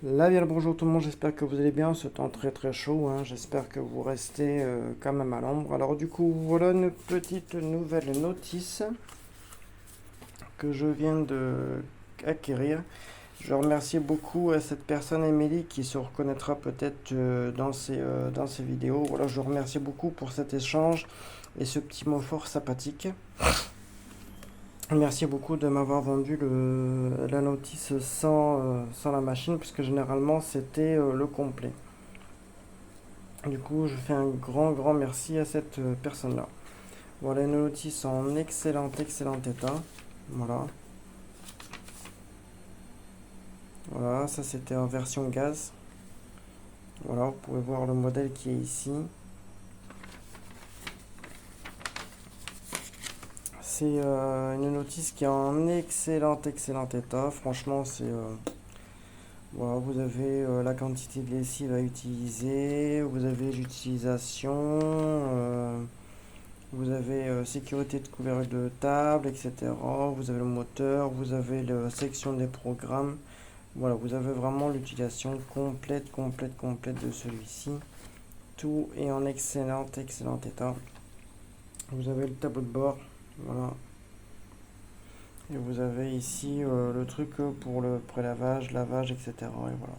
Là, bien le bonjour tout le monde, j'espère que vous allez bien, ce temps très très chaud, hein. J'espère que vous restez quand même à l'ombre. Alors du coup, voilà une petite nouvelle notice que je viens de acquérir. Je remercie beaucoup cette personne, Émilie, qui se reconnaîtra peut-être dans ces vidéos. Voilà, je vous remercie beaucoup pour cet échange et ce petit mot fort sympathique. Merci beaucoup de m'avoir vendu la notice sans la machine, puisque généralement c'était le complet. Du coup, je fais un grand merci à cette personne-là. Voilà une notice en excellent état. Voilà. Voilà, ça c'était en version gaz. Voilà, vous pouvez voir le modèle qui est ici. C'est une notice qui est en excellent état. Franchement, voilà, vous avez la quantité de lessive à utiliser, vous avez l'utilisation, vous avez sécurité de couvercle de table, etc. Vous avez le moteur, vous avez la section des programmes. Voilà, vous avez vraiment l'utilisation complète de celui-ci. Tout est en excellent état. Vous avez le tableau de bord, voilà. Et vous avez ici le truc pour le prélavage, lavage, etc. Et voilà.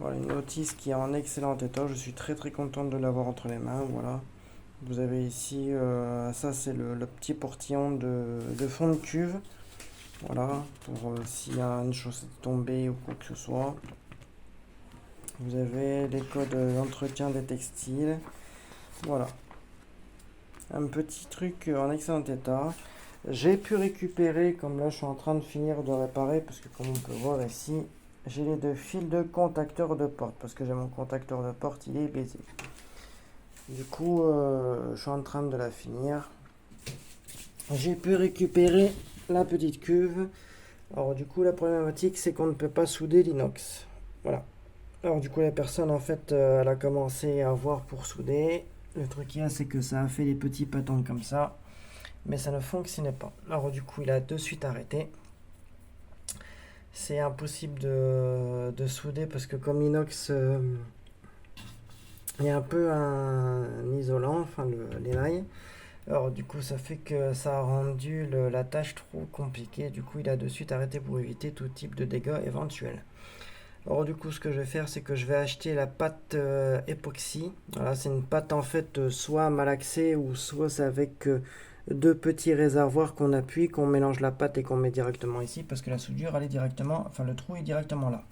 Voilà, une notice qui est en excellent état. Je suis très content de l'avoir entre les mains. Voilà. Vous avez ici, ça c'est le petit portillon de fond de cuve. Voilà, pour s'il y a une chaussette tombée ou quoi que ce soit. Vous avez les codes d'entretien des textiles. Voilà. Un petit truc en excellent état. J'ai pu récupérer, comme là je suis en train de finir de réparer, parce que comme on peut voir ici, j'ai les deux fils de contacteur de porte, parce que j'ai mon contacteur de porte, il est baisé. Du coup, je suis en train de la finir. J'ai pu récupérer la petite cuve. Alors du coup, la problématique, c'est qu'on ne peut pas souder l'inox. Voilà. Alors du coup, la personne, en fait, elle a commencé à voir pour souder. Le truc qu'il y a, c'est que ça a fait des petits patons comme ça. Mais ça ne fonctionnait pas. Alors du coup, il a de suite arrêté. C'est impossible de souder parce que comme l'inox, il y a un peu un isolant, enfin l'émail. Alors du coup, ça fait que ça a rendu la tâche trop compliquée. Du coup, il a de suite arrêté pour éviter tout type de dégâts éventuels. Alors du coup, ce que je vais faire, c'est que je vais acheter la pâte époxy. Voilà, c'est une pâte en fait soit malaxée ou soit c'est avec deux petits réservoirs qu'on appuie, qu'on mélange la pâte et qu'on met directement ici parce que la soudure, elle est directement, enfin le trou est directement là.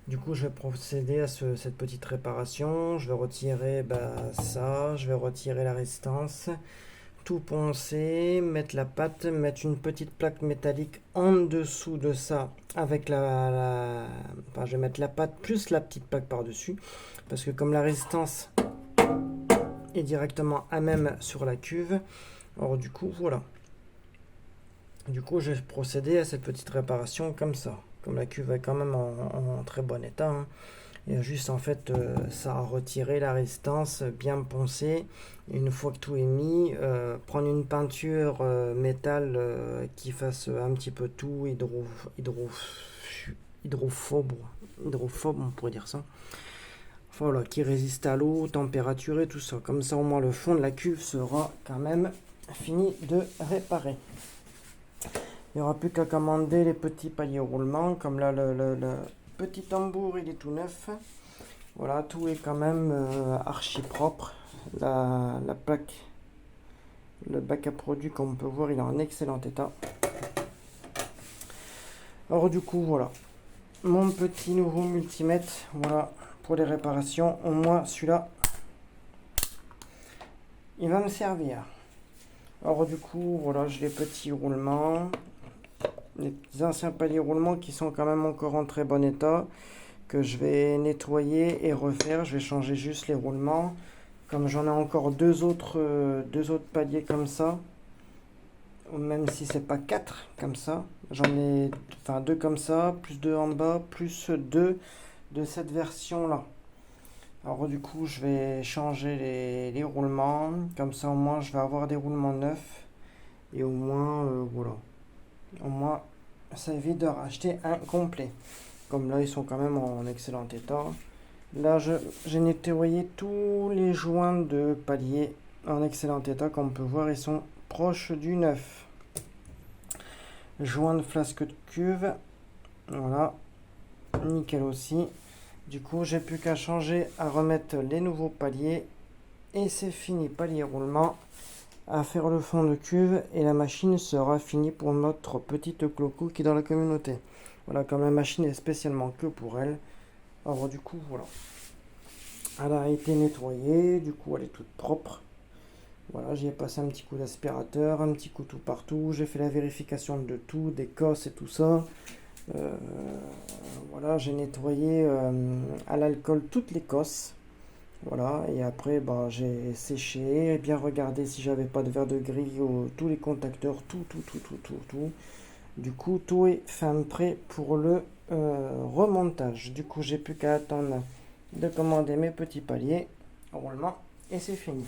Du coup, je vais procéder à cette petite réparation. Je vais retirer ça, je vais retirer la résistance, tout poncer, mettre la pâte, mettre une petite plaque métallique en dessous de ça avec enfin, je vais mettre la pâte plus la petite plaque par-dessus parce que comme la résistance est directement à même sur la cuve, alors du coup, voilà. Du coup, je vais procéder à cette petite réparation comme ça. Comme la cuve est quand même en très bon état, hein. Il y a juste en fait ça à retirer la résistance, bien poncer. Une fois que tout est mis, prendre une peinture métal qui fasse un petit peu tout, hydrophobe, hydrophobe, on pourrait dire ça. Voilà, qui résiste à l'eau, température et tout ça. Comme ça, au moins, le fond de la cuve sera quand même fini de réparer. Il n'y aura plus qu'à commander les petits paliers roulement. Comme là, le petit tambour, il est tout neuf. Voilà, tout est quand même archi propre. La plaque, le bac à produits, comme on peut voir, il est en excellent état. Alors du coup, voilà. Mon petit nouveau multimètre, voilà, pour les réparations. Au moins, celui-là, il va me servir. Alors du coup, voilà, j'ai les petits roulements. Les petits anciens paliers roulements qui sont quand même encore en très bon état. Que je vais nettoyer et refaire. Je vais changer juste les roulements. Comme j'en ai encore deux autres paliers comme ça, même si c'est pas quatre comme ça, j'en ai enfin deux comme ça, plus deux en bas, plus deux de cette version là. Alors du coup je vais changer les roulements, comme ça au moins je vais avoir des roulements neufs et au moins voilà, au moins ça évite de racheter un complet. Comme là, ils sont quand même en excellent état. Là, j'ai nettoyé tous les joints de palier en excellent état. Comme on peut voir, ils sont proches du neuf. Joint de flasque de cuve. Voilà. Nickel aussi. Du coup, j'ai plus qu'à changer, à remettre les nouveaux paliers. Et c'est fini. Palier roulement. À faire le fond de cuve. Et la machine sera finie pour notre petite Cloco qui est dans la communauté. Voilà, comme la machine est spécialement que pour elle. Alors du coup, voilà. Elle a été nettoyée, du coup elle est toute propre. Voilà, j'y ai passé un petit coup d'aspirateur, un petit coup tout partout. J'ai fait la vérification de tout, des cosses et tout ça. Voilà, j'ai nettoyé à l'alcool toutes les cosses. Voilà, et après bah, j'ai séché, bien regardé si j'avais pas de verre de grille, tous les contacteurs, tout. Du coup, tout est fin prêt pour le remontage. Du coup, j'ai plus qu'à attendre de commander mes petits paliers roulement et c'est fini.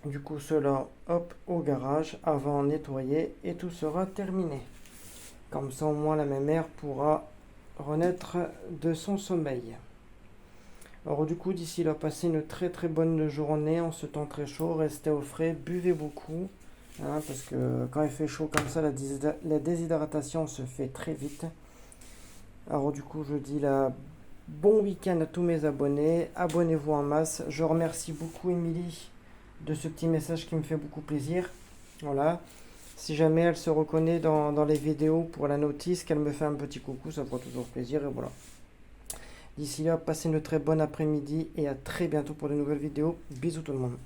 Du coup, cela, hop, au garage, avant nettoyer et tout sera terminé. Comme ça, au moins, la mémère pourra renaître de son sommeil. Alors, du coup, d'ici là, passez une très bonne journée en ce temps très chaud. Restez au frais, buvez beaucoup. Hein, parce que quand il fait chaud comme ça, la déshydratation se fait très vite. Alors du coup, je dis là, bon week-end à tous mes abonnés. Abonnez-vous en masse. Je remercie beaucoup Émilie de ce petit message qui me fait beaucoup plaisir. Voilà. Si jamais elle se reconnaît dans les vidéos pour la notice, qu'elle me fait un petit coucou, ça fera toujours plaisir. Et voilà. D'ici là, passez une très bonne après-midi et à très bientôt pour de nouvelles vidéos. Bisous tout le monde.